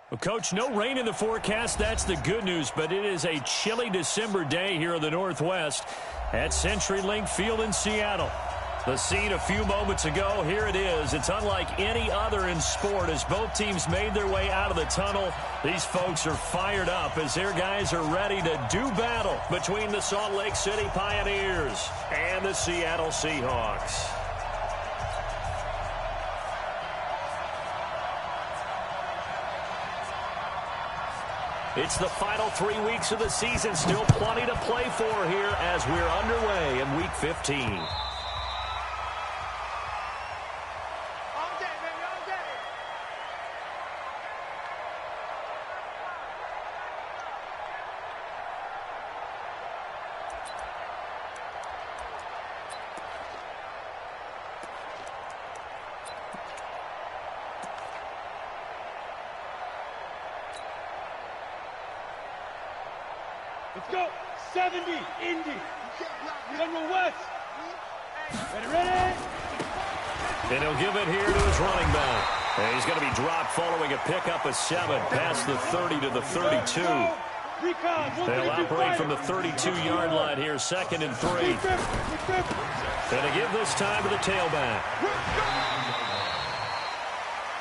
Well, Coach, no rain in the forecast. That's the good news, but it is a chilly December day here in the Northwest at CenturyLink Field in Seattle. The scene a few moments ago, here it is. It's unlike any other in sport as both teams made their way out of the tunnel. These folks are fired up as their guys are ready to do battle between the Salt Lake City Pioneers and the Seattle Seahawks. It's the final 3 weeks of the season. Still plenty to play for here as we're underway in Week 15. Let's go. 70, Indy. Number West. Ready? And he'll give it here to his running back. And he's going to be dropped following a pickup of 7 past the 30 to the 32. They'll operate from the 32-yard line here, 2nd and 3. And they give this time to the tailback.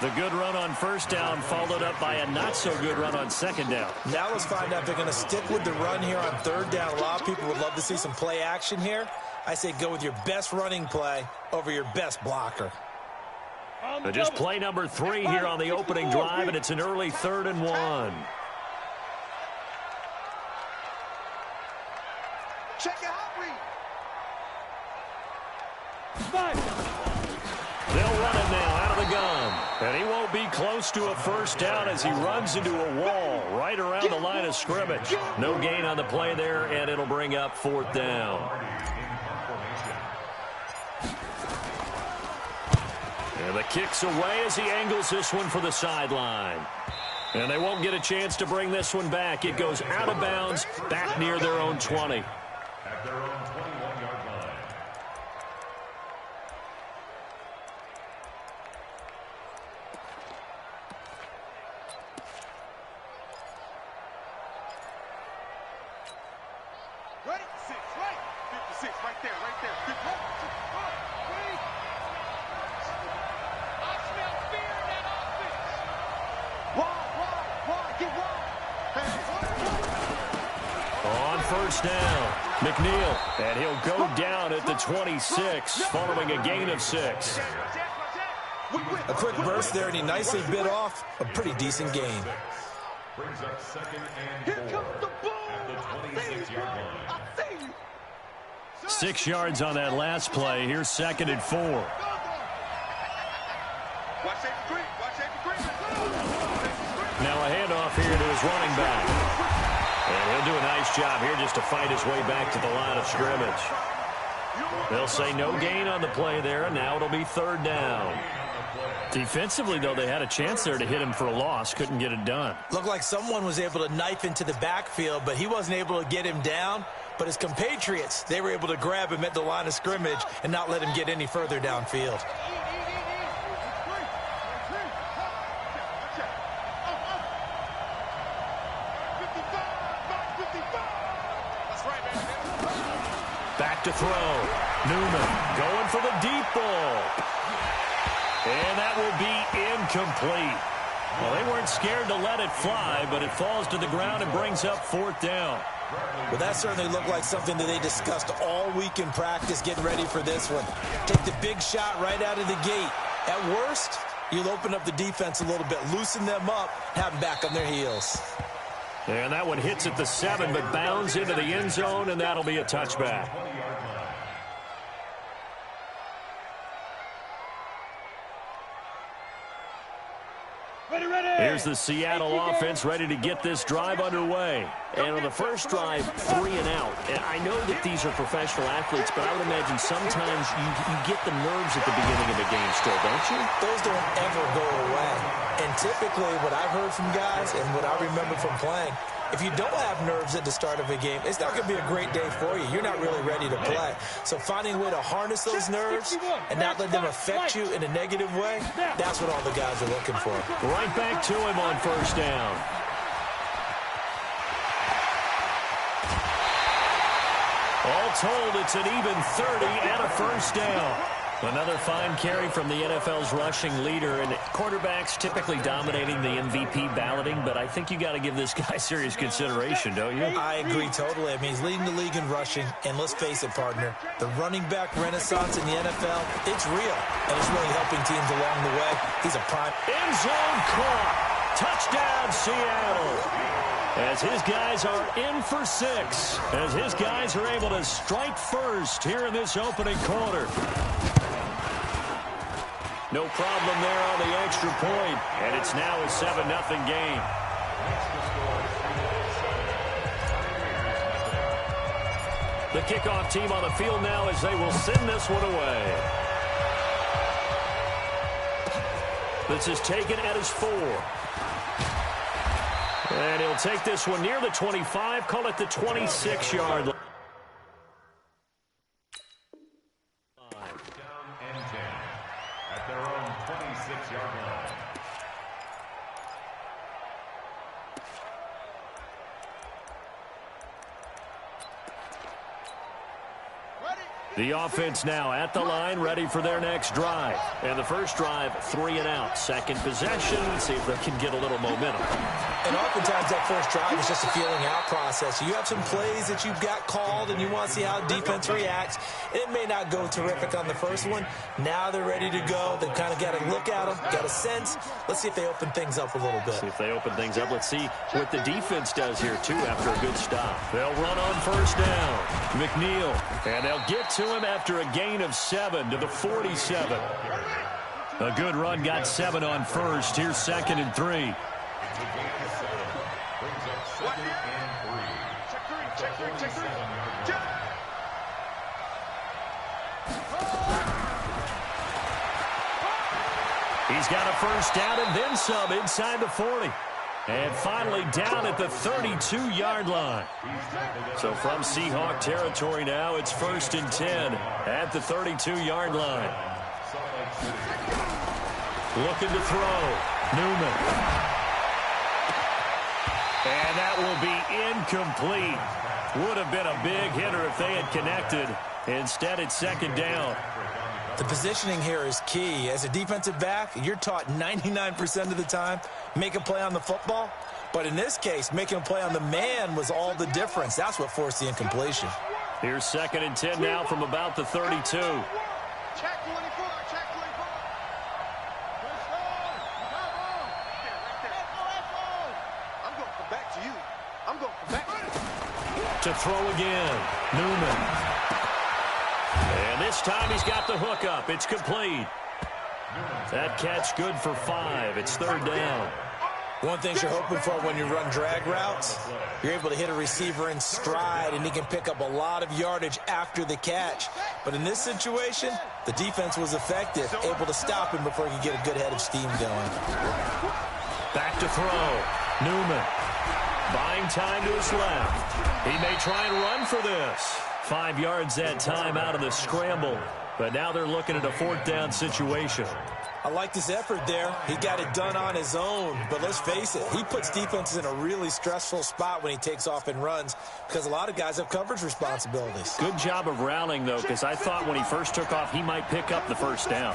The good run on first down followed up by a not-so-good run on second down. Now let's find out if they're going to stick with the run here on third down. A lot of people would love to see some play action here. I say go with your best running play over your best blocker. But just play number 3 here on the opening drive, and it's an early 3rd and 1. Check it out, They'll run it now out of the gun. And he won't be close to a first down as he runs into a wall right around the line of scrimmage. No gain on the play there, and it'll bring up 4th down. And the kick's away as he angles this one for the sideline. And they won't get a chance to bring this one back. It goes out of bounds back near their own 20. At their own 21-yard line. Ready? 6, right. 56, right there. I smell fear in that offense. Wide, get wide. On first down, McNeil, and he'll go down at the 26 following a gain of 6. A quick burst there, and he nicely bit off a pretty decent gain. Brings up 2nd and 4. Here comes the ball. At the 26-yard line. 6 yards on that last play. Here's 2nd and 4. Watch safety green. Now a handoff here to his running back. And he'll do a nice job here just to fight his way back to the line of scrimmage. They'll say no gain on the play there, and now it'll be 3rd down. Defensively, though, they had a chance there to hit him for a loss. Couldn't get it done. Looked like someone was able to knife into the backfield, but he wasn't able to get him down. But his compatriots, they were able to grab him at the line of scrimmage and not let him get any further downfield. Back to throw. Newman going for the deep ball. And that will be incomplete. Well, they weren't scared to let it fly, but it falls to the ground and brings up 4th down. Well, that certainly looked like something that they discussed all week in practice, getting ready for this one. Take the big shot right out of the gate. At worst, you'll open up the defense a little bit, loosen them up, have them back on their heels. And that one hits at the 7, but bounds into the end zone, and that'll be a touchback. Here's the Seattle offense ready to get this drive underway. And on the first drive, 3 and out. And I know that these are professional athletes, but I would imagine sometimes you get the nerves at the beginning of a game still, don't you? Those don't ever go away. And typically what I've heard from guys and what I remember from playing, If you don't have nerves at the start of a game, it's not going to be a great day for you. You're not really ready to play. So finding a way to harness those nerves and not let them affect you in a negative way, that's what all the guys are looking for. Right back to him on first down. All told, it's an even 30 and a first down. Another fine carry from the NFL's rushing leader, and quarterbacks typically dominating the MVP balloting, but I think you got to give this guy serious consideration, don't you? I agree totally. I mean, he's leading the league in rushing, and let's face it, partner, the running back renaissance in the NFL, it's real, and it's really helping teams along the way. He's a prime. End zone caught. Touchdown, Seattle. As his guys are in for 6, as his guys are able to strike first here in this opening quarter. No problem there on the extra point, and it's now a 7-0 game. The kickoff team on the field now as they will send this one away. This is taken at his 4. And he'll take this one near the 25, call it the 26-yard line. Down and 10 at their own 26-yard line. The offense now at the line, ready for their next drive. And the first drive, 3 and out. Second possession, let's see if they can get a little momentum. And oftentimes that first drive is just a feeling out process. You have some plays that you've got called and you want to see how defense reacts. It may not go terrific on the first one. Now they're ready to go. They've kind of got to look at them, got a sense. Let's see if they open things up a little bit. See if they open things up. Let's see what the defense does here, too, after a good stop. They'll run on first down. McNeil. And they'll get to him after a gain of 7 to the 47. A good run, got 7 on first. Here's 2nd and 3. He's got a first down and then some inside the 40. And finally down at the 32-yard line. So from Seahawk territory now, it's 1st and 10 at the 32-yard line. Looking to throw. Newman. And that will be incomplete. Would have been a big hitter if they had connected. Instead, it's 2nd down. The positioning here is key. As a defensive back, you're taught 99% of the time, make a play on the football. But in this case, making a play on the man was all the difference. That's what forced the incompletion. Here's 2nd and 10 now from about the 32. Check 24, check 24. I'm going to come back to you. I'm going to come back to throw again. Newman. And this time he's got the hook up. It's complete. That catch good for 5. It's 3rd down. One thing you're hoping for when you run drag routes, you're able to hit a receiver in stride, and he can pick up a lot of yardage after the catch. But in this situation, the defense was effective, able to stop him before he could get a good head of steam going. Back to throw. Newman. Buying time to his left. He may try and run for this. 5 yards that time out of the scramble. But now they're looking at a 4th down situation. I like this effort there. He got it done on his own. But let's face it, he puts defenses in a really stressful spot when he takes off and runs because a lot of guys have coverage responsibilities. Good job of rallying, though, because I thought when he first took off, he might pick up the first down.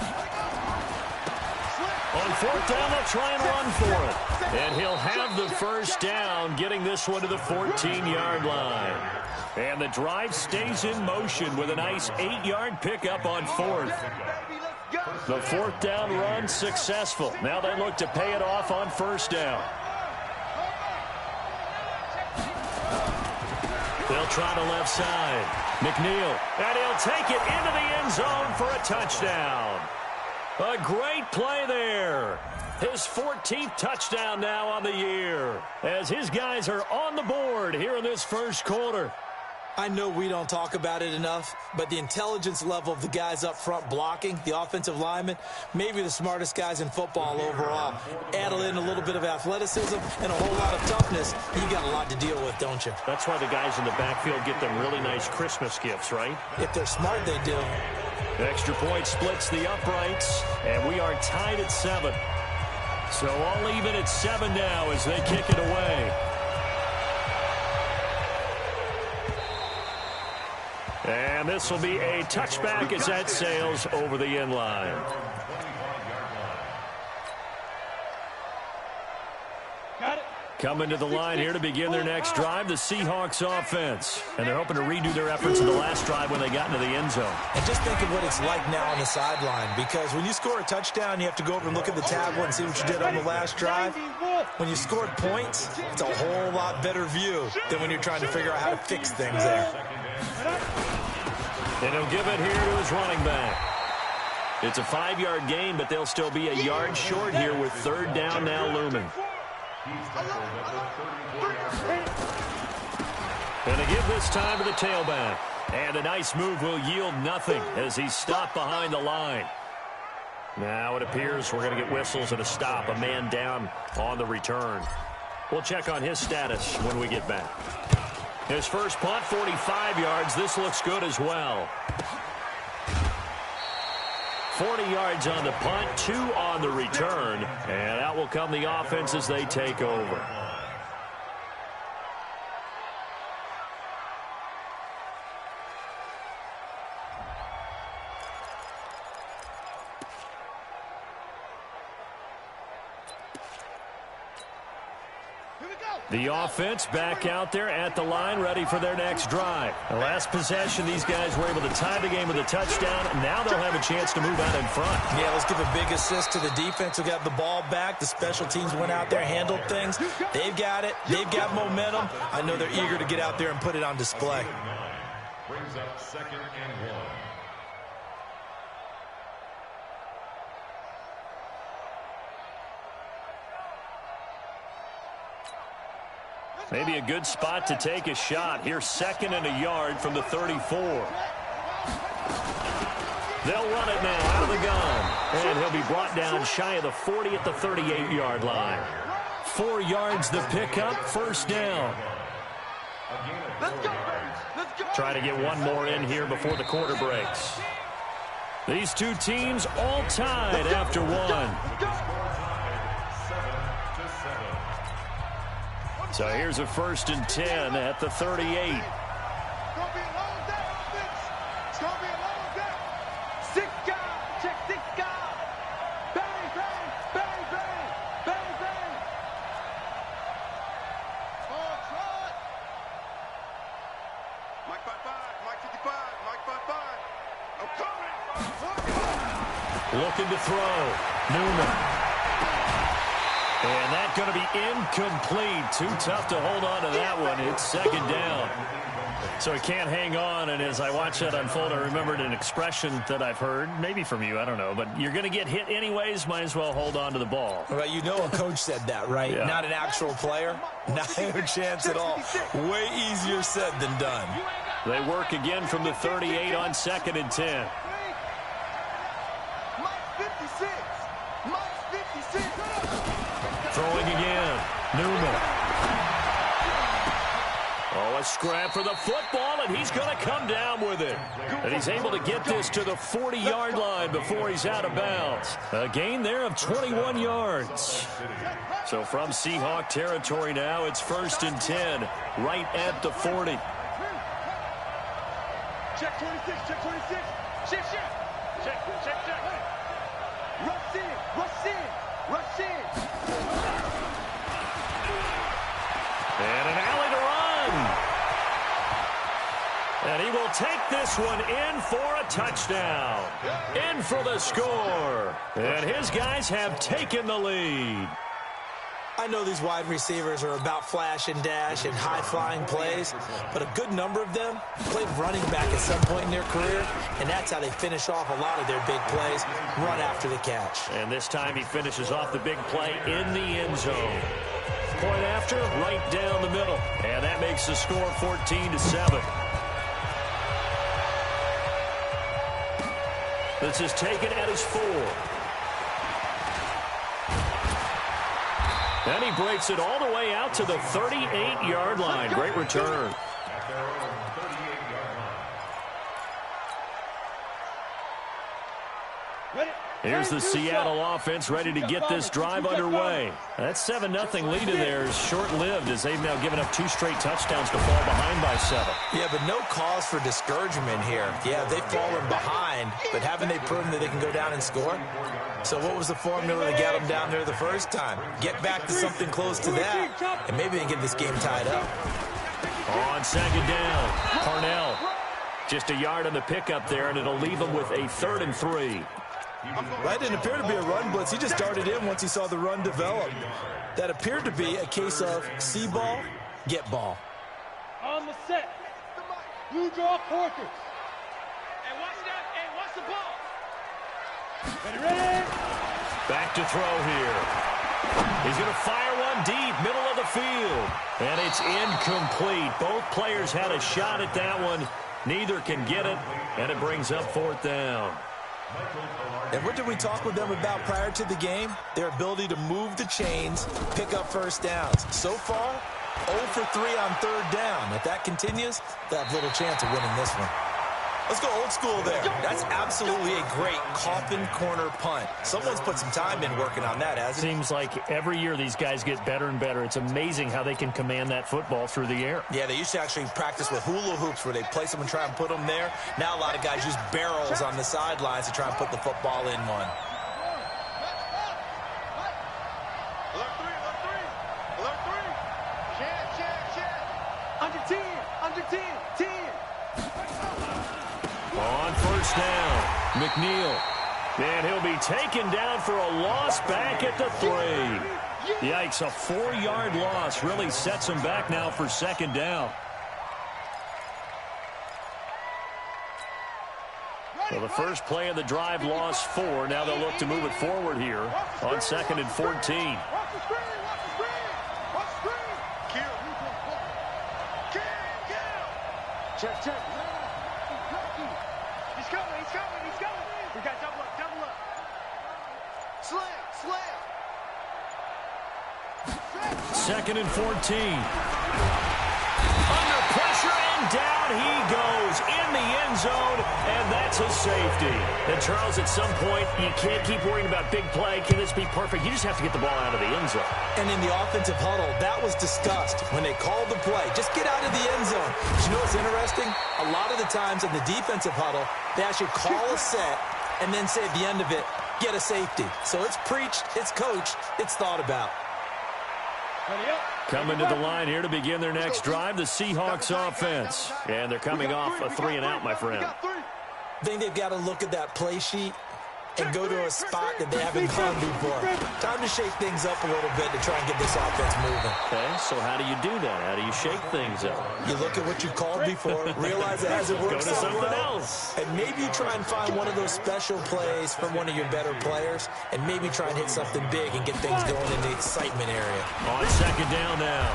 On 4th down, they'll try and run for it. And he'll have the first down, getting this one to the 14-yard line. And the drive stays in motion with a nice 8-yard pickup on 4th. The 4th down run successful. Now they look to pay it off on 1st down. They'll try the left side. McNeil. And he'll take it into the end zone for a touchdown. A great play there. His 14th touchdown now on the year as his guys are on the board here in this first quarter. I know we don't talk about it enough, but the intelligence level of the guys up front blocking, the offensive linemen, maybe the smartest guys in football overall. Add in a little bit of athleticism and a whole lot of toughness, you got a lot to deal with, don't you? That's why the guys in the backfield get them really nice Christmas gifts, right? If they're smart, they do. Extra point splits the uprights, and we are tied at 7. So all even at 7 now as they kick it away. And this will be a touchback as that sails over the end line. Coming to the line here to begin their next drive, the Seahawks offense. And they're hoping to redo their efforts in the last drive when they got into the end zone. And just think of what it's like now on the sideline, because when you score a touchdown, you have to go over and look at the tablet and see what you did on the last drive. When you scored points, it's a whole lot better view than when you're trying to figure out how to fix things there. And he'll give it here to his running back. It's a 5-yard gain, but they'll still be a yard short here with 3rd down now looming. And to give this time to the tailback. And a nice move will yield nothing as he's stopped behind the line. Now it appears we're going to get whistles and a stop. A man down on the return. We'll check on his status when we get back. His first punt, 45 yards. This looks good as well. 40 yards on the punt, 2 on the return. And out will come the offense as they take over. The offense back out there at the line, ready for their next drive. The last possession, these guys were able to tie the game with a touchdown. Now they'll have a chance to move out in front. Yeah, let's give a big assist to the defense who got the ball back. The special teams went out there, handled things. They've got it. They've got momentum. I know they're eager to get out there and put it on display. Brings up 2nd and 1. Maybe a good spot to take a shot. Here's 2nd and a yard from the 34. They'll run it now out of the gun. And he'll be brought down shy of the 40 at the 38-yard line. 4 yards the pickup, 1st down. Try to get one more in here before the quarter breaks. These two teams all tied after one. So here's a 1st and 10 at the 38. Looking to throw. Newman. And that's going to be incomplete. Too tough to hold on to that one. It's 2nd down. So he can't hang on. And as I watch that unfold, I remembered an expression that I've heard, maybe from you, I don't know. But you're going to get hit anyways, might as well hold on to the ball. Well, you know a coach said that, right? Yeah. Not an actual player. Not a chance at all. Way easier said than done. They work again from the 38 on 2nd and 10. Throwing again. Newman. Oh, a scrap for the football, and he's going to come down with it. And he's able to get this to the 40-yard line before he's out of bounds. A gain there of 21 yards. So from Seahawk territory now, it's 1st and 10, right at the 40. Check 26, check 26. Check, check. Check, check, check. Rush in, rush in, rush in. And an alley to run. And he will take this one in for a touchdown. In for the score. And his guys have taken the lead. I know these wide receivers are about flash and dash and high-flying plays, but a good number of them played running back at some point in their career, and that's how they finish off a lot of their big plays, run after the catch. And this time he finishes off the big play in the end zone. Point after, right down the middle. And that makes the score 14-7. This is taken at his 4. And he breaks it all the way out to the 38-yard line. Great return. Here's the Seattle offense ready to get this drive underway. That 7-0 lead in there is short-lived as they've now given up 2 straight touchdowns to fall behind by 7. Yeah, but no cause for discouragement here. Yeah, they've fallen behind, but haven't they proven that they can go down and score? So what was the formula to get them down there the first time? Get back to something close to that, and maybe they can get this game tied up. On second down, Parnell. Just a yard on the pickup there, and it'll leave them with a 3rd and 3. That didn't appear to be a run blitz. He just darted in once he saw the run develop. That appeared to be a case of see ball, get ball. On the set. Blue draw quarters. And watch that. And watch the ball. Ready. Back to throw here. He's going to fire one deep, middle of the field. And it's incomplete. Both players had a shot at that one. Neither can get it, and it brings up 4th down. And what did we talk with them about prior to the game? Their ability to move the chains, pick up first downs. So far, 0 for 3 on 3rd down. If that continues, they have little chance of winning this one. Let's go old school there. That's absolutely a great coffin corner punt. Someone's put some time in working on that, hasn't he? Seems like every year these guys get better and better. It's amazing how they can command that football through the air. Yeah, they used to actually practice with hula hoops where they place them and try and put them there. Now a lot of guys use barrels on the sidelines to try and put the football in one. Under 10. Under 10. 10. On first down, McNeil. And he'll be taken down for a loss back at the 3. Yikes, a 4-yard loss really sets him back now for 2nd down. So the first play of the drive lost 4. Now they'll look to move it forward here on 2nd and 14. Check. He's coming. We got double up. Slam. 2nd and 14. Under pressure, and down he goes in the end zone, and that's a safety. And Charles, at some point, you can't keep worrying about big play. Can this be perfect? You just have to get the ball out of the end zone. And in the offensive huddle, that was discussed when they called the play. Just get out of the end zone. But you know what's interesting? A lot of the times in the defensive huddle, they actually call a set and then say at the end of it, get a safety. So it's preached, it's coached, it's thought about. Coming to the line here to begin their next drive, the Seahawks offense. And they're coming off a 3-and-out, my friend. I think they've got to look at that play sheet and go to a spot that they haven't gone before. Time to shake things up a little bit to try and get this offense moving. Okay, so how do you do that? How do you shake things up? You look at what you called before, realize it hasn't worked Go to so something well, else. and maybe you try and find one of those special plays from one of your better players, and maybe try and hit something big and get things going in the excitement area. On 2nd down now,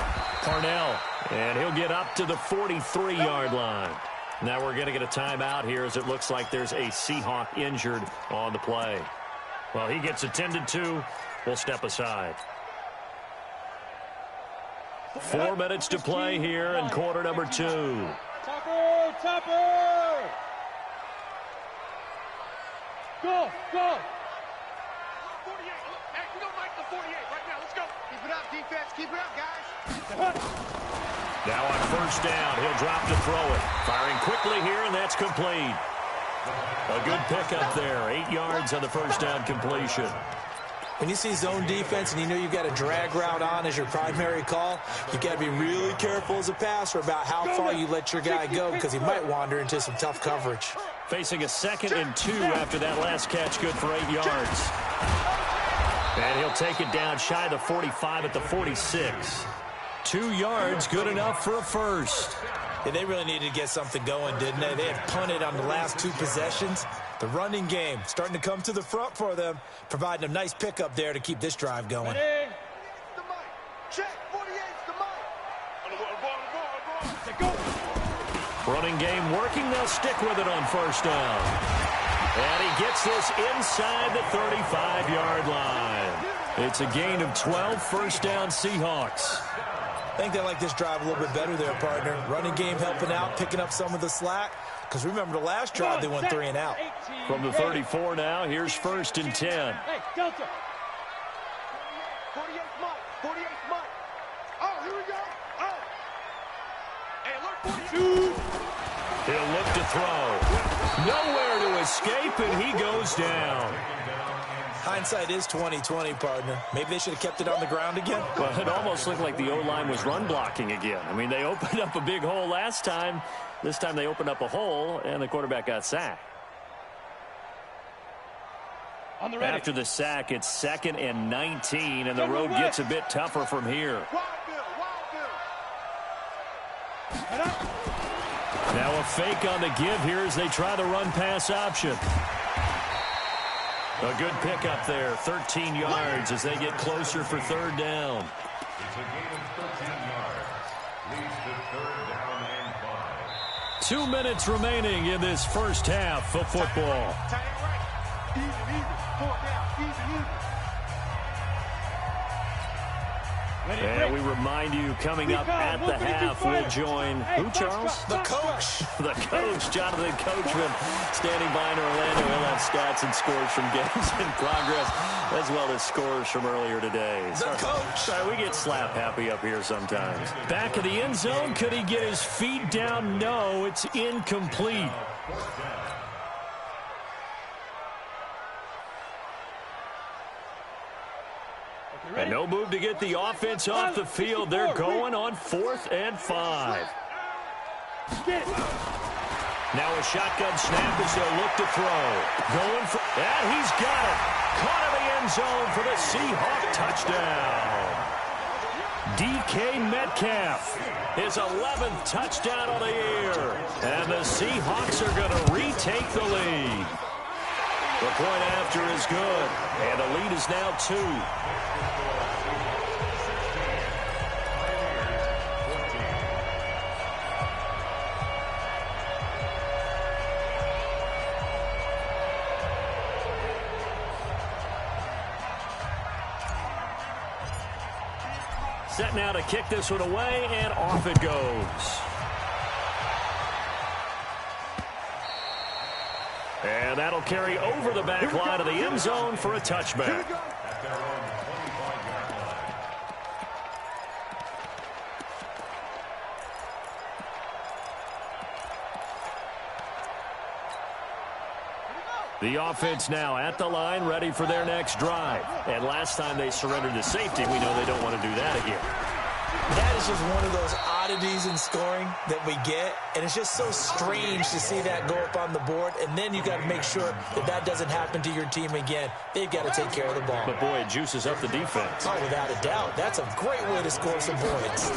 Parnell, and he'll get up to the 43-yard line. Now we're going to get a timeout here as it looks like there's a Seahawk injured on the play. Well, he gets attended to. We'll step aside. 4 minutes to play here in quarter number 2. Topper! Go! 48. Hey, we don't like the 48 right now. Let's go. Keep it up, defense. Keep it up, guys. Now on first down, he'll drop to throw it. Firing quickly here, and that's complete. A good pickup there. 8 yards on the first down completion. When you see zone defense and you know you've got a drag route on as your primary call, you've got to be really careful as a passer about how far you let your guy go because he might wander into some tough coverage. Facing a 2nd and 2 after that last catch, good for 8 yards. And he'll take it down shy of the 45 at the 46. 2 yards, good enough for a first. Yeah, they really needed to get something going, didn't they? They had punted on the last 2 possessions. The running game starting to come to the front for them, providing a nice pickup there to keep this drive going. Check. 48's the mic. Running game working. They'll stick with it on first down. And he gets this inside the 35-yard line. It's a gain of 12, first down Seahawks. I think they like this drive a little bit better there, partner. Running game helping out, picking up some of the slack. Because remember the last drive, they went 3 and out. From the 34 now, here's first and 10. Hey, Delta. 48 Mike. 48 Mike. Oh, here we go. Oh. Hey, alert 42. He'll look to throw. Nowhere to escape, and he goes down. Hindsight is 20/20, partner. Maybe they should have kept it on the ground again. Well, it almost looked like the O-line was run blocking again. I mean, they opened up a big hole last time. This time they opened up a hole, and the quarterback got sacked. On the ready. After the sack, it's 2nd and 19, and the road gets a bit tougher from here. Now a fake on the give here as they try the run-pass option. A good pickup there, 13 yards as they get closer for 3rd down. It's a gain of 13 yards. Leads to 3rd down and 5. 2 minutes remaining in this first half of football. And we remind you, coming up at the half, we'll join who, Charles? The coach. The coach, Jonathan Coachman, standing by in Orlando. He'll have stats and scores from games in progress, as well as scores from earlier today. The coach. Sorry, we get slap happy up here sometimes. Back of the end zone. Could he get his feet down? No, it's incomplete. And no move to get the offense off the field. They're going on 4th and 5. Now a shotgun snap as they'll look to throw. Going for, and he's got it. Caught in the end zone for the Seahawk touchdown. DK Metcalf, his 11th touchdown of the year. And the Seahawks are going to retake the lead. The point after is good. And the lead is now 2. Set now to kick this one away, and off it goes. And that'll carry over the back line of the end zone for a touchback. The offense now at the line, ready for their next drive. And last time they surrendered to safety, we know they don't want to do that again. That is just one of those oddities in scoring that we get. And it's just so strange to see that go up on the board. And then you got to make sure that that doesn't happen to your team again. They've got to take care of the ball. But, boy, it juices up the defense. Oh, without a doubt. That's a great way to score some points.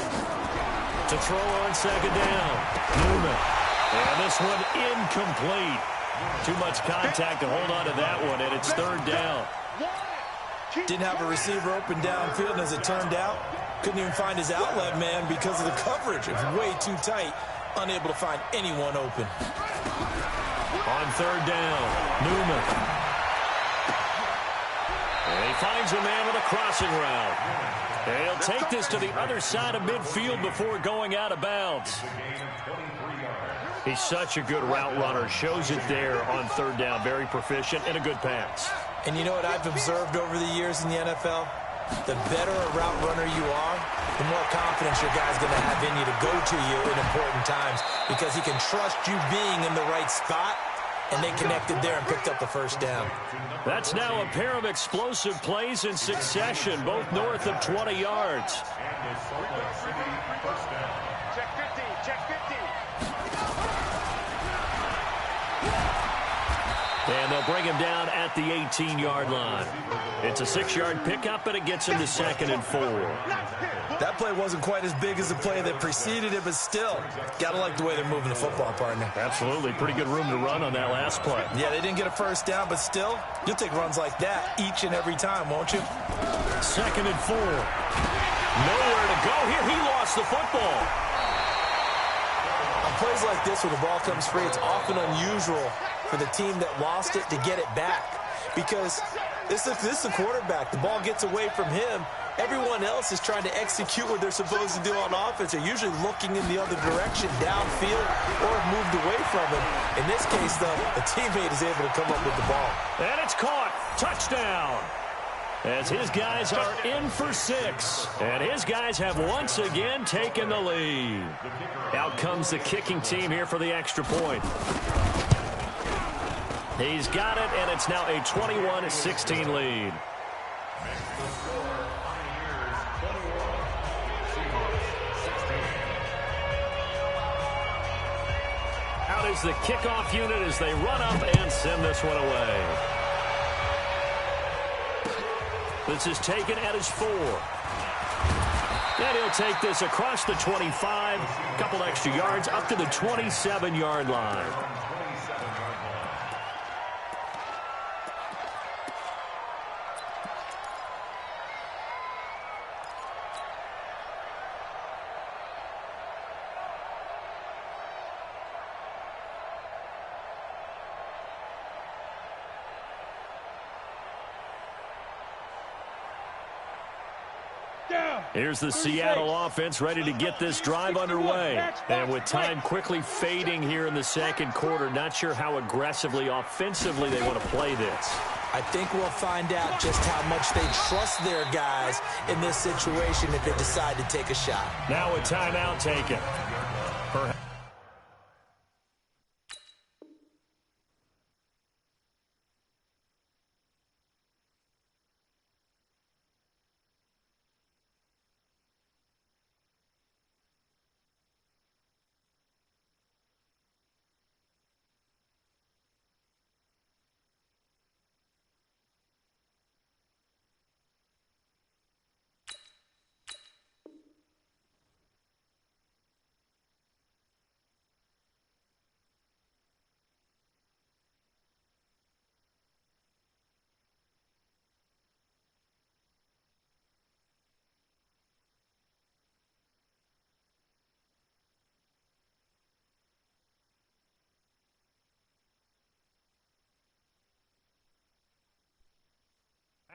To throw on 2nd down. Newman. And this one incomplete. Too much contact to hold on to that one, and it's 3rd down. Didn't have a receiver open downfield, and as it turned out, couldn't even find his outlet man because of the coverage. It was way too tight, unable to find anyone open. On 3rd down, Newman. And he finds a man with a crossing route. And he'll take this to the other side of midfield before going out of bounds. He's such a good route runner. Shows it there on 3rd down. Very proficient and a good pass. And you know what I've observed over the years in the NFL? The better a route runner you are, the more confidence your guy's going to have in you to go to you in important times because he can trust you being in the right spot, and they connected there and picked up the 1st down. That's now a pair of explosive plays in succession, both north of 20 yards. Check 50, check 50. And they'll bring him down at the 18-yard line. It's a 6-yard pickup, and it gets him to 2nd and 4. That play wasn't quite as big as the play that preceded it, but still, got to like the way they're moving the football, partner. Absolutely. Pretty good room to run on that last play. Yeah, they didn't get a 1st down, but still, you'll take runs like that each and every time, won't you? 2nd and 4. Nowhere to go here. He lost the football. On plays like this where the ball comes free, it's often unusual for the team that lost it to get it back. Because this is the quarterback. The ball gets away from him. Everyone else is trying to execute what they're supposed to do on offense. They're usually looking in the other direction, downfield, or have moved away from him. In this case, though, the teammate is able to come up with the ball. And it's caught. Touchdown. As his guys are in for 6. And his guys have once again taken the lead. Out comes the kicking team here for the extra point. He's got it, and it's now a 21-16 lead. Out is the kickoff unit as they run up and send this one away. This is taken at his 4. And he'll take this across the 25, a couple extra yards, up to the 27-yard line. Here's the Seattle offense ready to get this drive underway. And with time quickly fading here in the second quarter, not sure how aggressively, offensively they want to play this. I think we'll find out just how much they trust their guys in this situation if they decide to take a shot. Now a timeout taken.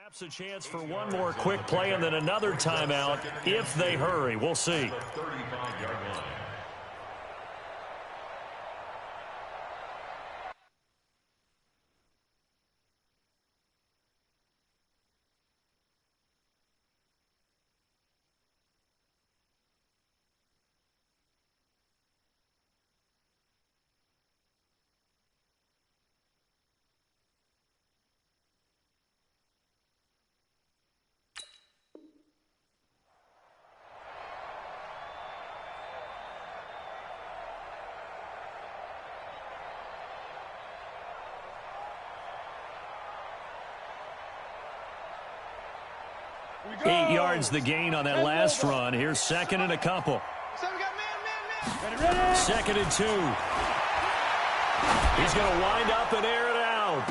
Perhaps a chance for one more quick play and then another timeout if they hurry. We'll see. Eight yards the gain on that last run. Here's second and a couple. Second and 2. He's going to wind up and air it out.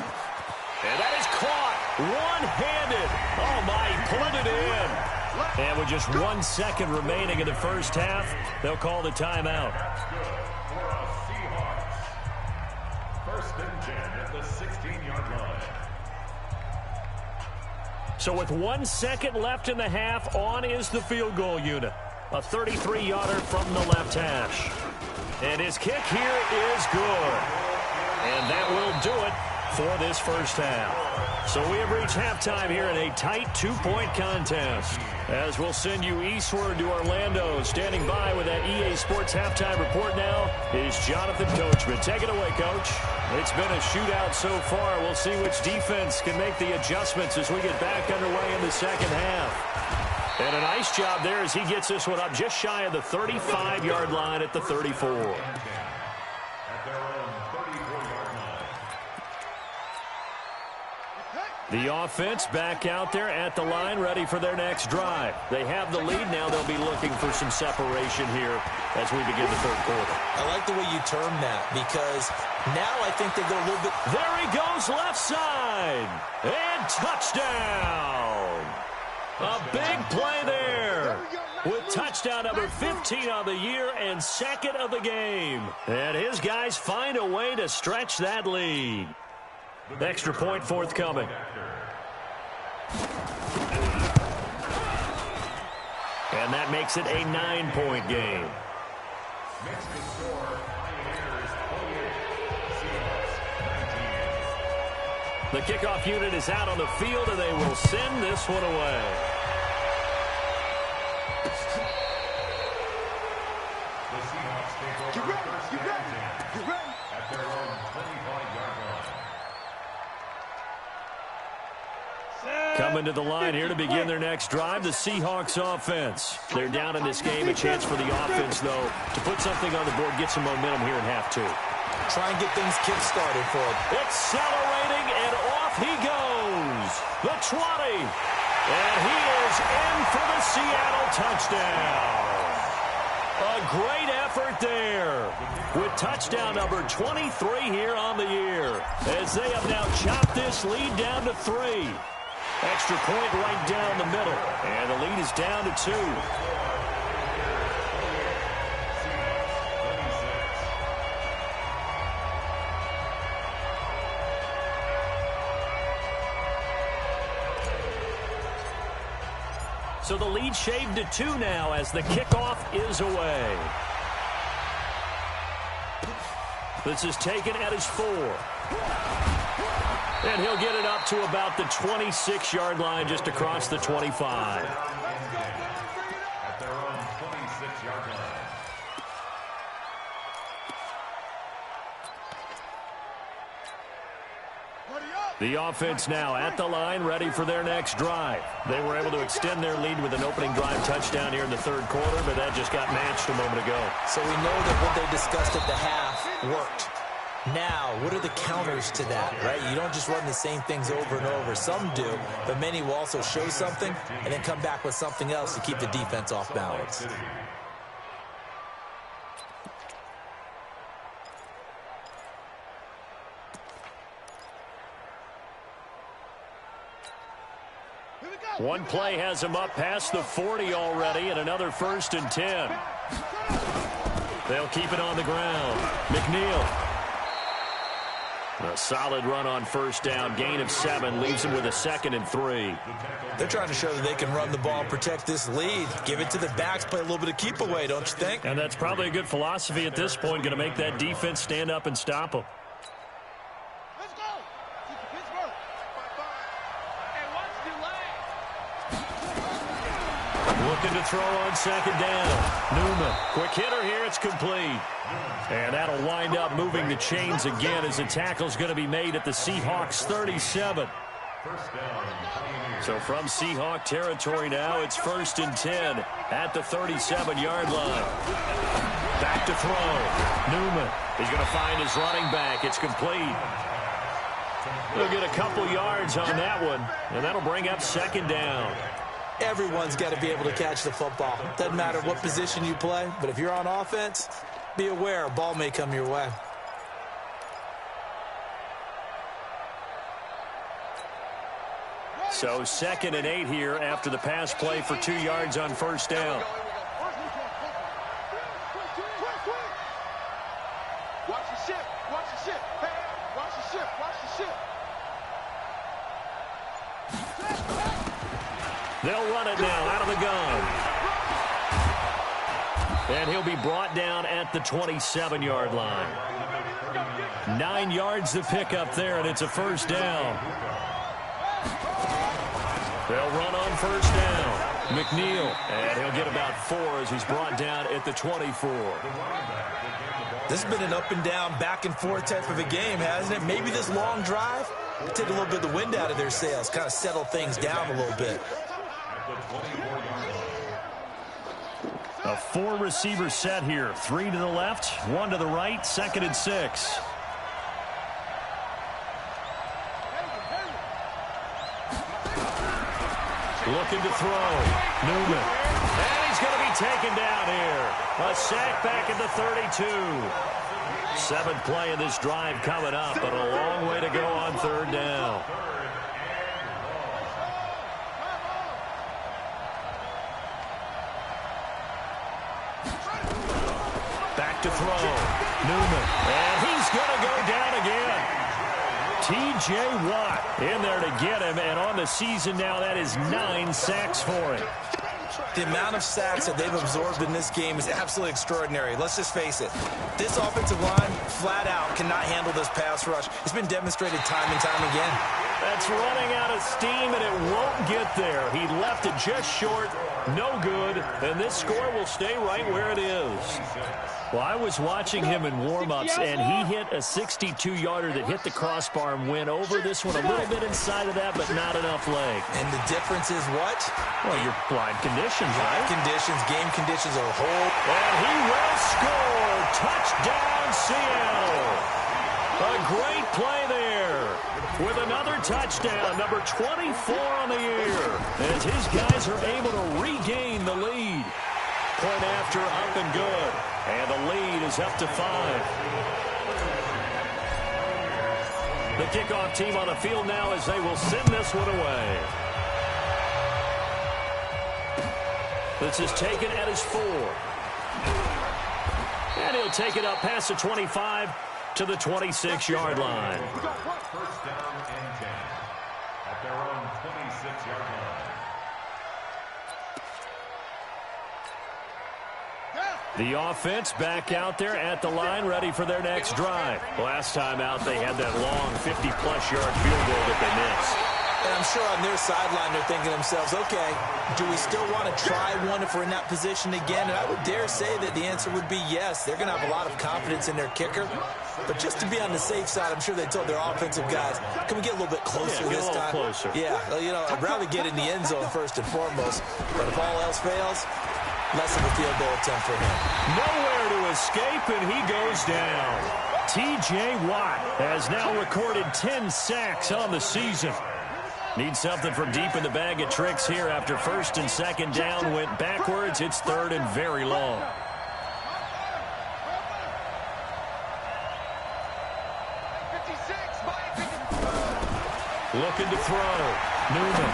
And that is caught one-handed. Oh, my, he pulled it in. And with just 1 second remaining in the first half, they'll call the timeout. For Seahawks. First and 10 at the 16-yard line. So with 1 second left in the half, on is the field goal unit. A 33-yarder from the left hash. And his kick here is good. And that will do it for this first half. So we have reached halftime here in a tight 2-point contest. As we'll send you eastward to Orlando. Standing by with that EA Sports halftime report now is Jonathan Coachman. Take it away, Coach. It's been a shootout so far. We'll see which defense can make the adjustments as we get back underway in the second half. And a nice job there as he gets this one up just shy of the 35-yard line at the 34. The offense back out there at the line, ready for their next drive. They have the lead. Now they'll be looking for some separation here as we begin the third quarter. I like the way you term that because now I think they go a little bit. There he goes, left side. And touchdown. A big play there. With touchdown number 15 on the year and second of the game. And his guys find a way to stretch that lead. Extra point forthcoming. And that makes it a 9-point game. Next to score, Pioneers 28, Seahawks 19. The kickoff unit is out on the field, and they will send this one away. The Seahawks take over first and 10 at their own 25-yard line. Coming to the line here to begin their next drive, the Seahawks offense. They're down in this game. A chance for the offense, though, to put something on the board, get some momentum here in half two. Try and get things kick-started for him. Accelerating, and off he goes. The 20. And he is in for the Seattle touchdown. A great effort there with touchdown number 23 here on the year, as they have now chopped this lead down to 3. Extra point right down the middle, and the lead is down to 2. So the lead shaved to 2 now as the kickoff is away. This is taken at his 4. And he'll get it up to about the 26-yard line, just across the 25. At their own 26-yard line. The offense now at the line, ready for their next drive. They were able to extend their lead with an opening drive touchdown here in the third quarter, but that just got matched a moment ago. So we know that what they discussed at the half worked. Now, what are the counters to that, right? You don't just run the same things over and over. Some do, but many will also show something and then come back with something else to keep the defense off balance. One play has him up past the 40 already, and another 1st and 10. They'll keep it on the ground. McNeil. A solid run on first down. Gain of 7 leaves him with a 2nd and 3. They're trying to show that they can run the ball and protect this lead. Give it to the backs, play a little bit of keep away, don't you think? And that's probably a good philosophy at this point. Going to make that defense stand up and stop them. Let's go. Pittsburgh. And watch the line. Looking to throw on 2nd down. Newman. Quick hitter here. It's complete. And that'll wind up moving the chains again as the tackle's going to be made at the Seahawks 37. So from Seahawk territory now, it's 1st and 10 at the 37-yard line. Back to throw. Newman. He's going to find his running back. It's complete. They'll get a couple yards on that one, and that'll bring up 2nd down. Everyone's got to be able to catch the football. Doesn't matter what position you play, but if you're on offense, be aware a ball may come your way. So 2nd and 8 here after the pass play for 2 yards on first down. Watch the ship. Watch the ship. Hey, watch the ship. Watch the ship. They'll run it now out of the gun. And he'll be brought down at the 27-yard line. 9 yards to pick up there, and it's a 1st down. They'll run on 1st down. McNeil, and he'll get about 4 as he's brought down at the 24. This has been an up and down, back and forth type of a game, hasn't it? Maybe this long drive take a little bit of the wind out of their sails, kind of settle things down a little bit. A 4-receiver set here. 3 to the left, 1 to the right, 2nd and 6. Looking to throw. Newman. And he's going to be taken down here. A sack back at the 32. 7th play of this drive coming up, but a long way to go on 3rd down. to throw. Newman. And he's going to go down again. T.J. Watt in there to get him. And on the season now, that is 9 sacks for him. The amount of sacks that they've absorbed in this game is absolutely extraordinary. Let's just face it. This offensive line, flat out, cannot handle this pass rush. It's been demonstrated time and time again. That's running out of steam, and it won't get there. He left it just short. No good. And this score will stay right where it is. Well, I was watching him in warm-ups, and he hit a 62-yarder that hit the crossbar and went over this one a little bit inside of that, but not enough leg. And the difference is what? Well, your blind conditions, right? Conditions, game conditions are a whole. And he will score. Touchdown, Seattle. A great play there with another touchdown, number 24 on the year, as his guys are able to regain the lead. Point after, up and good. And the lead is up to 5. The kickoff team on the field now as they will send this one away. This is taken at his 4. And he'll take it up past the 25 to the 26-yard line. First down and 10 at their own 26-yard line. The offense back out there at the line, ready for their next drive. Last time out, they had that long 50-plus yard field goal that they missed. And I'm sure on their sideline they're thinking to themselves, okay, do we still want to try one if we're in that position again? And I would dare say that the answer would be yes. They're going to have a lot of confidence in their kicker. But just to be on the safe side, I'm sure they told their offensive guys, can we get a little bit closer this time? Closer. Yeah, you know, I'd rather get in the end zone first and foremost. But if all else fails, less of a field goal attempt for him. Nowhere to escape, and he goes down. T.J. Watt has now recorded 10 sacks on the season. Needs something from deep in the bag of tricks here after first and second down went backwards. It's third and very long. Looking to throw. Newman.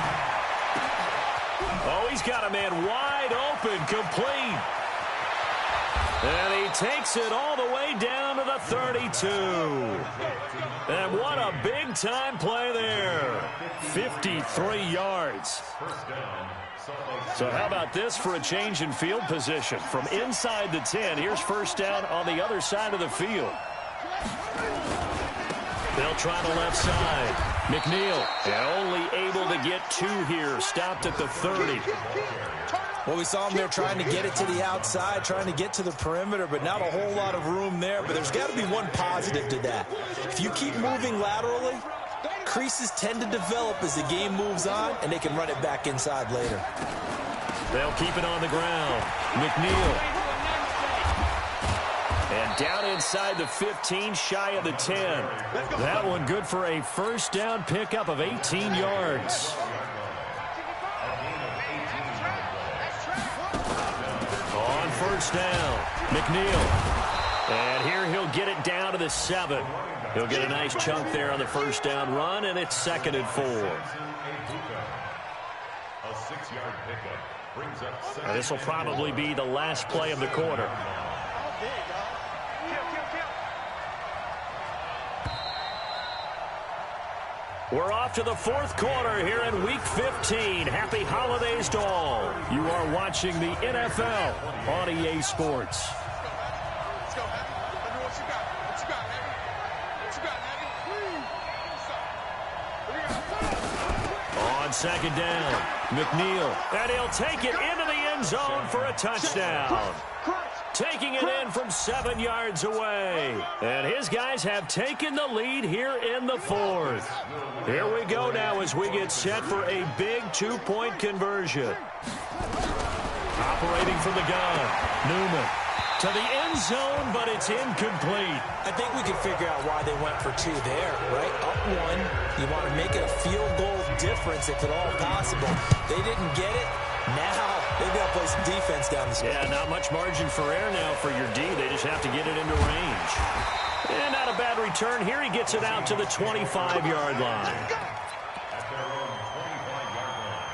Oh, he's got a man wide open, complete. And he takes it all the way down to the 32. And what a big-time play there. 53 yards. So how about this for a change in field position? From inside the 10, here's first down on the other side of the field. They'll try the left side. McNeil, and only able to get 2 here. Stopped at the 30. Well, we saw him there trying to get it to the outside, trying to get to the perimeter, but not a whole lot of room there. But there's got to be one positive to that. If you keep moving laterally, creases tend to develop as the game moves on, and they can run it back inside later. They'll keep it on the ground. McNeil. And down inside the 15, shy of the 10. That one good for a first down pickup of 18 yards. On first down, McNeil. And here he'll get it down to the 7. He'll get a nice chunk there on the first down run, and it's 2nd and 4. A 6-yard pickup brings up. And this will probably be the last play of the quarter. We're off to the 4th quarter here in Week 15. Happy holidays to all. You are watching the NFL on EA Sports. Let's go, Abby. Let me know what you got. What you got, Abby? What you got, Abby? On second down, McNeil. And he'll take it into the end zone for a touchdown. Taking it in from 7 yards away. And his guys have taken the lead here in the 4th. Here we go now as we get set for a big 2-point conversion. Operating from the gun, Newman. To the end zone, but it's incomplete. I think we can figure out why they went for 2 there, right? Up 1, you want to make it a field goal difference if at all possible. They didn't get it. Now they've got to play some defense down the stretch. Yeah, not much margin for error now for your D. They just have to get it into range. And not a bad return here. He gets it out to the 25-yard line. At their own 25-yard line.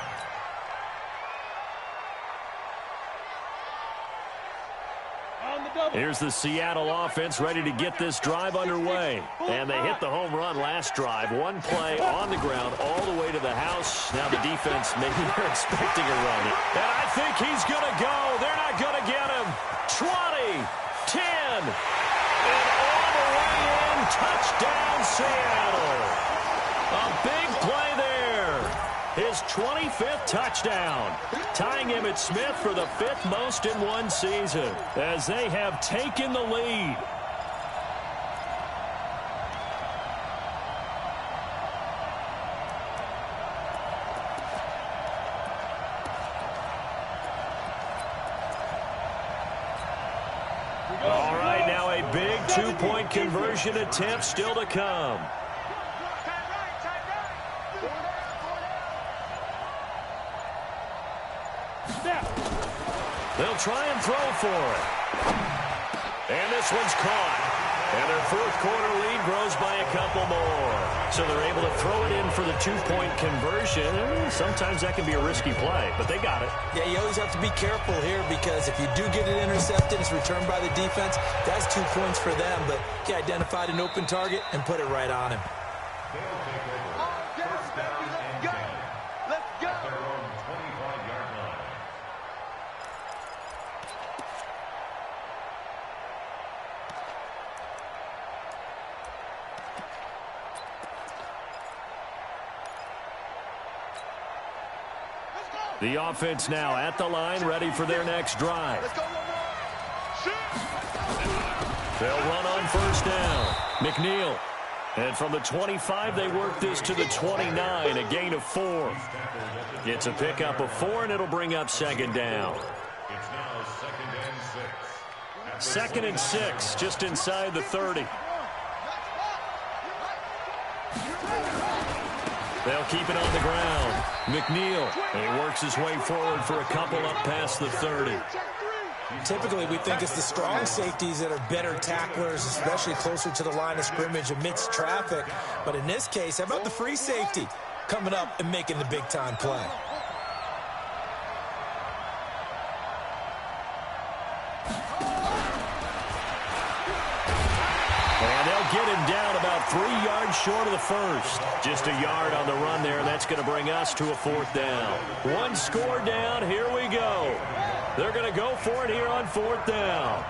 On Here's the Seattle offense ready to get this drive underway. And they hit the home run last drive. One play on the ground all the way to the house. Now the defense, maybe they're expecting a run. And I think he's going to go. They're not going to get him. 20, 10, and all the way in. Touchdown, Seattle. A big play there. His 25th touchdown, tying Emmitt Smith for the 5th most in one season as they have taken the lead. All right, now a big two-point conversion attempt still to come. They'll try and throw for it. And this one's caught. And their fourth quarter lead grows by a couple more. So they're able to throw it in for the two-point conversion. Sometimes that can be a risky play, but they got it. Yeah, you always have to be careful here because if you do get it intercepted, it's returned by the defense. That's 2 points for them, but he identified an open target and put it right on him. The offense now at the line, ready for their next drive. They'll run on first down. McNeil. And from the 25, they work this to the 29, a gain of 4. It's a pickup of 4, and it'll bring up second down. It's now 2nd and 6. 2nd and 6, just inside the 30. They'll keep it on the ground. McNeil, and he works his way forward for a couple up past the 30. Typically, we think it's the strong safeties that are better tacklers, especially closer to the line of scrimmage amidst traffic. But in this case, how about the free safety coming up and making the big-time play? And they'll get him down about 3 yards short of the first. Just a yard on the run there. That's going to bring us to a 4th down. One score down. Here we go. They're going to go for it here on 4th down.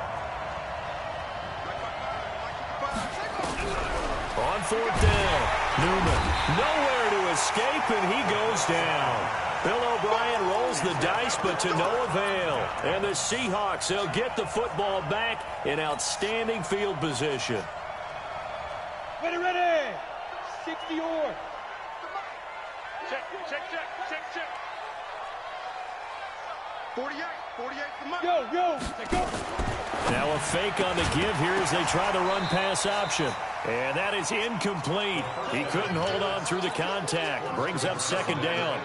On 4th down, Newman nowhere to escape, and he goes down. Bill O'Brien rolls the dice, but to no avail. And the Seahawks, they'll get the football back in outstanding field position. Ready. 60 or. Check. 48 from up. Go. Now a fake on the give here as they try the run-pass option. And that is incomplete. He couldn't hold on through the contact. Brings up second down.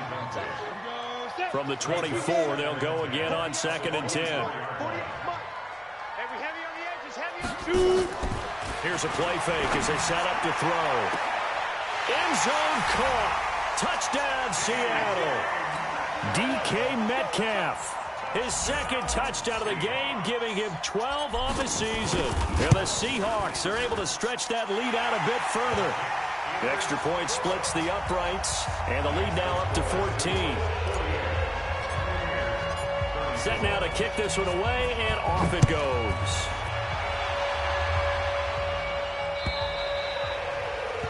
From the 24, they'll go again on 2nd and 10. Here's a play fake as they set up to throw. End zone caught. Touchdown, Seattle. DK Metcalf. His 2nd touchdown of the game, giving him 12 on the season. And the Seahawks are able to stretch that lead out a bit further. The extra point splits the uprights, and the lead now up to 14. Set now to kick this one away, and off it goes.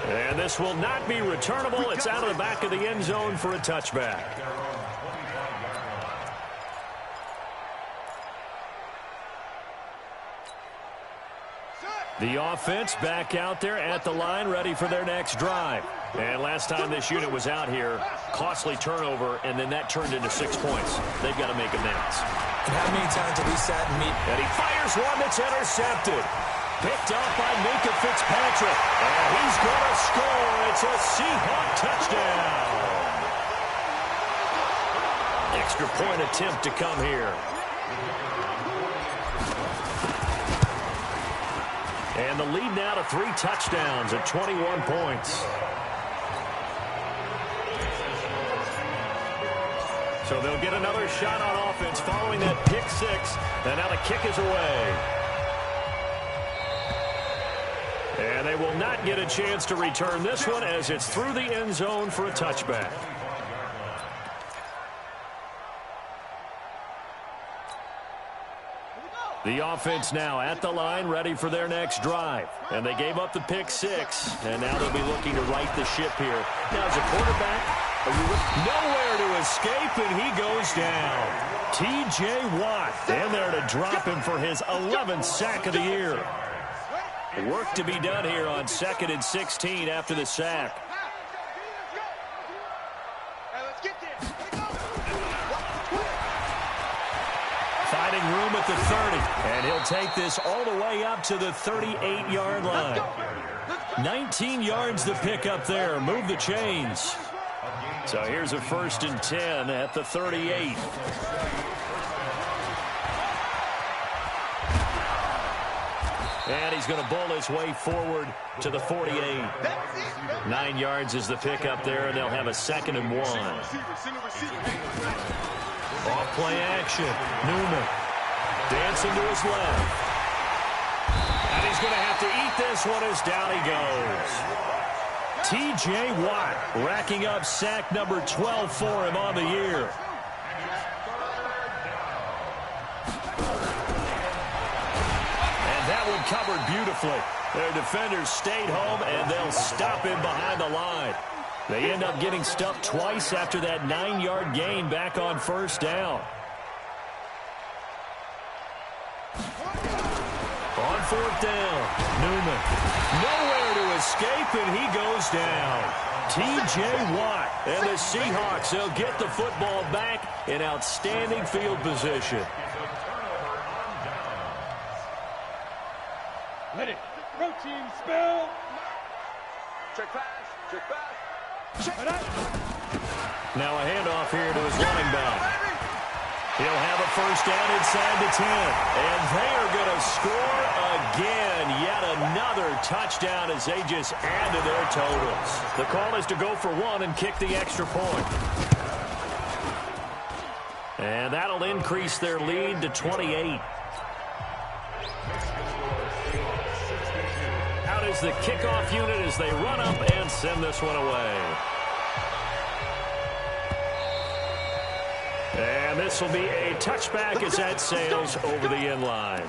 And this will not be returnable. It's out of the back of the end zone for a touchback. The offense back out there at the line, ready for their next drive. And last time this unit was out here, costly turnover, and then that turned into 6 points. They've got to make amends. And how many times have we sat and meet? And he fires one that's intercepted. Picked up by Minka Fitzpatrick. And he's going to score. It's a Seahawk touchdown. Extra point attempt to come here. And the lead now to 3 touchdowns at 21 points. So they'll get another shot on offense following that pick 6. And now the kick is away. And they will not get a chance to return this one as it's through the end zone for a touchback. The offense now at the line, ready for their next drive. And they gave up the pick six, and now they'll be looking to right the ship here. Now, as a quarterback, nowhere to escape, and he goes down. T.J. Watt in there to drop him for his 11th sack of the year. Work to be done here on 2nd and 16 after the sack. Finding room at the 30, and he'll take this all the way up to the 38-yard line. 19 yards to pick up there. Move the chains. So here's a 1st and 10 at the 38. And he's going to bull his way forward to the 48. 9 yards is the pickup there, and they'll have a 2nd and 1. Off play action. Newman dancing to his left. And he's going to have to eat this one as down he goes. T.J. Watt racking up sack number 12 for him on the year. And that one covered beautifully. Their defenders stayed home, and they'll stop him behind the line. They end up getting stuffed twice after that 9-yard gain back on 1st down. On 4th down, Newman. Nowhere to escape, and he goes down. T.J. Watt and the Seahawks, they'll get the football back in outstanding field position. Let it. Protein spell. Check pass. Check pass. Now a handoff here to his running back. He'll have a 1st down inside the 10. And they are going to score again. Yet another touchdown as they just add to their totals. The call is to go for 1 and kick the extra point. And that'll increase their lead to 28. Out is the kickoff unit as they run up and send this one away. And this will be a touchback as that sails over the end line.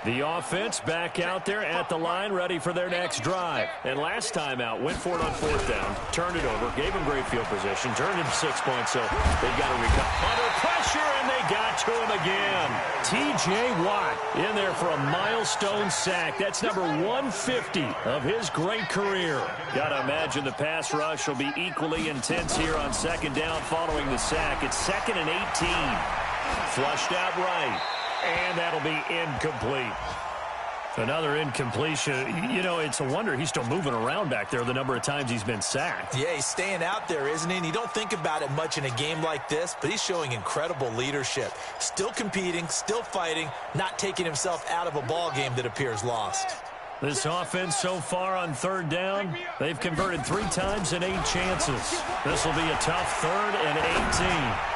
The offense back out there at the line, ready for their next drive. And last time out, went for it on 4th down, turned it over, gave him great field position, turned it to 6 points, so they've got to recover. Under pressure, and they got to him again. T.J. Watt in there for a milestone sack. That's number 150 of his great career. Got to imagine the pass rush will be equally intense here on 2nd down following the sack. It's 2nd and 18. Flushed out right. And that'll be incomplete. Another incompletion. You know, it's a wonder he's still moving around back there the number of times he's been sacked. Yeah, he's staying out there, isn't he? And you don't think about it much in a game like this, but he's showing incredible leadership. Still competing, still fighting, not taking himself out of a ball game that appears lost. This offense so far on 3rd down, they've converted 3 times in 8 chances. This will be a tough 3rd and 18.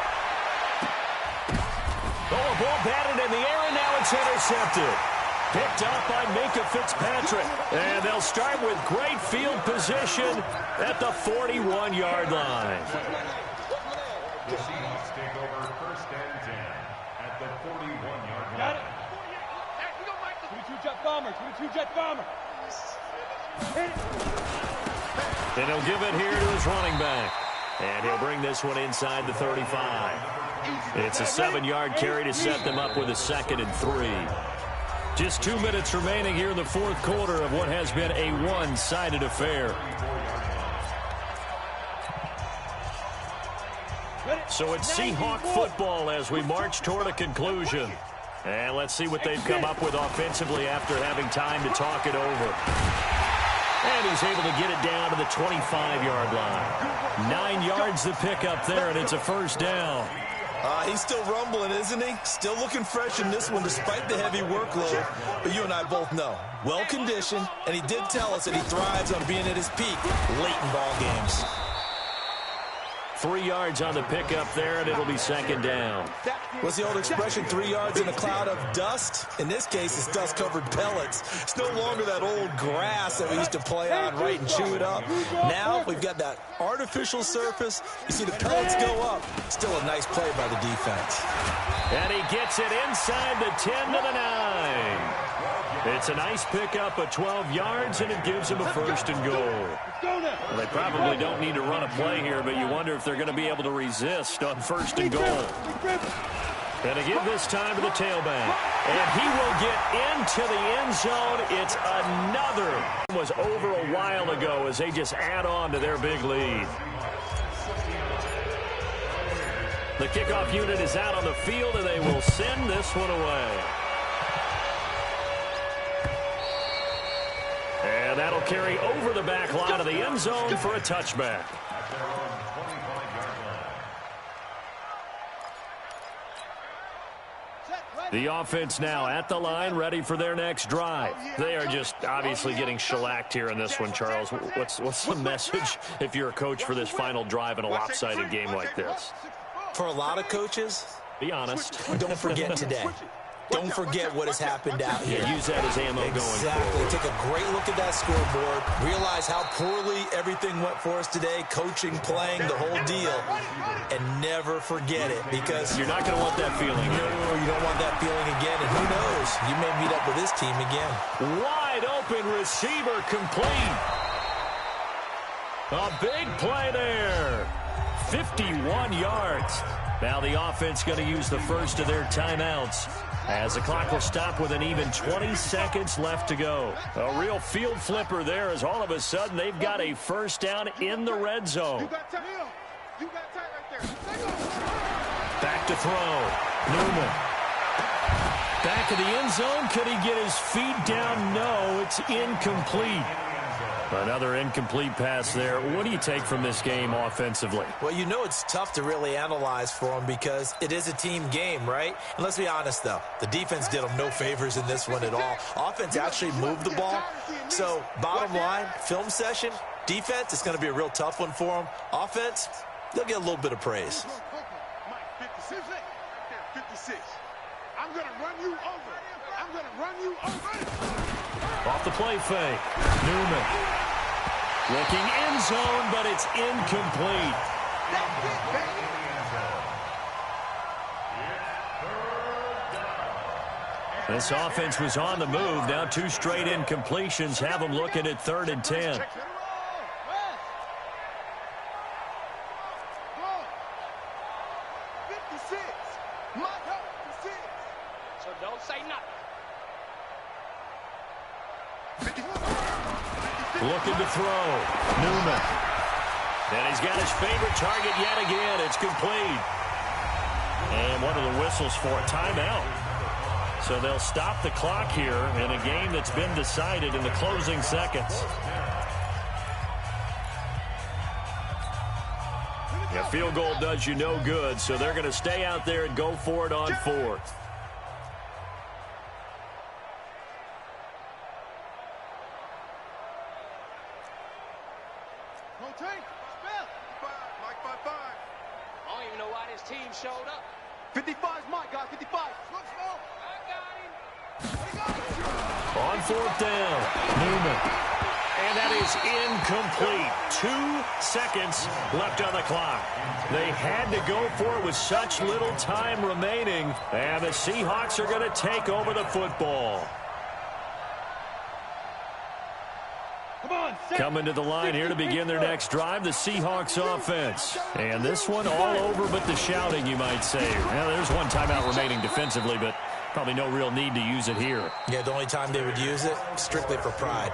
Oh, a ball batted in the air, and now it's intercepted. Picked up by Minka Fitzpatrick. And they'll start with great field position at the 41-yard line. The Seahawks take over 1st and 10 at the 41-yard line. Got it. 22 jet bomber. 22 jet bomber. Hit it. And he'll give it here to his running back. And he'll bring this one inside the 35. It's a 7-yard carry to set them up with a 2nd and 3. Just 2 minutes remaining here in the 4th quarter of what has been a one-sided affair. So it's Seahawk football as we march toward a conclusion. And let's see what they've come up with offensively after having time to talk it over. And he's able to get it down to the 25-yard line. 9 yards to pick up there, and it's a 1st down. He's still rumbling, isn't he? Still looking fresh in this one despite the heavy workload. But you and I both know, well-conditioned, and he did tell us that he thrives on being at his peak late in ball games. 3 yards on the pickup there, and it'll be second down. What's the old expression, 3 yards in a cloud of dust? In this case, it's dust-covered pellets. It's no longer that old grass that we used to play on, right, and chew it up. Now we've got that artificial surface. You see the pellets go up. Still a nice play by the defense. And he gets it inside the 10 to the 9. It's a nice pickup of 12 yards, and it gives him a first and goal. Well, they probably don't need to run a play here, but you wonder if they're going to be able to resist on first and goal. And to give this time to the tailback. And he will get into the end zone. It's another. It was over a while ago as they just add on to their big lead. The kickoff unit is out on the field, and they will send this one away. And that'll carry over the back line of the end zone for a touchback. The offense now at the line, ready for their next drive. They are just obviously getting shellacked here in this one, Charles. What's the message if you're a coach for this final drive in a lopsided game like this? For a lot of coaches, be honest. Don't forget today. Don't forget what has happened out here. Yeah, use that as ammo going forward. Exactly. Take a great look at that scoreboard. Realize how poorly everything went for us today. Coaching, playing, the whole deal. And never forget it, because you're not going to want that feeling. No, you don't want that feeling again. And who knows? You may meet up with this team again. Wide open receiver complete. A big play there. 51 yards. Now the offense going to use the first of their timeouts, as the clock will stop with an even 20 seconds left to go. A real field flipper there, as all of a sudden they've got a first down in the red zone. Back to throw. Newman. Back of the end zone. Could he get his feet down? No, it's incomplete. Another incomplete pass there. What do you take from this game offensively? Well, you know it's tough to really analyze for them because it is a team game, right? And let's be honest, though. The defense did them no favors in this one at all. Offense actually moved the ball. So, bottom line, film session, defense, it's going to be a real tough one for them. Offense, they'll get a little bit of praise. 56. I'm going to run you over. I'm going to run you over. Off the play fake. Newman. Looking end zone, but it's incomplete. This offense was on the move. Now 2 straight incompletions have them looking at 3rd and 10. 56. So don't say nothing. Looking to throw. Newman. And he's got his favorite target yet again. It's complete. And one of the whistles for a timeout. So they'll stop the clock here in a game that's been decided in the closing seconds. A field goal does you no good, so they're going to stay out there and go for it on 4th. I don't even know why this team showed up. 55's my guy, 55. Look, I got him. On 4th down, Newman. And that is incomplete. 2 seconds left on the clock. They had to go for it with such little time remaining. And the Seahawks are going to take over the football. Coming to the line here to begin their next drive, the Seahawks offense. And this one all over but the shouting, you might say. Well, there's one timeout remaining defensively, but probably no real need to use it here. Yeah, the only time they would use it, strictly for pride.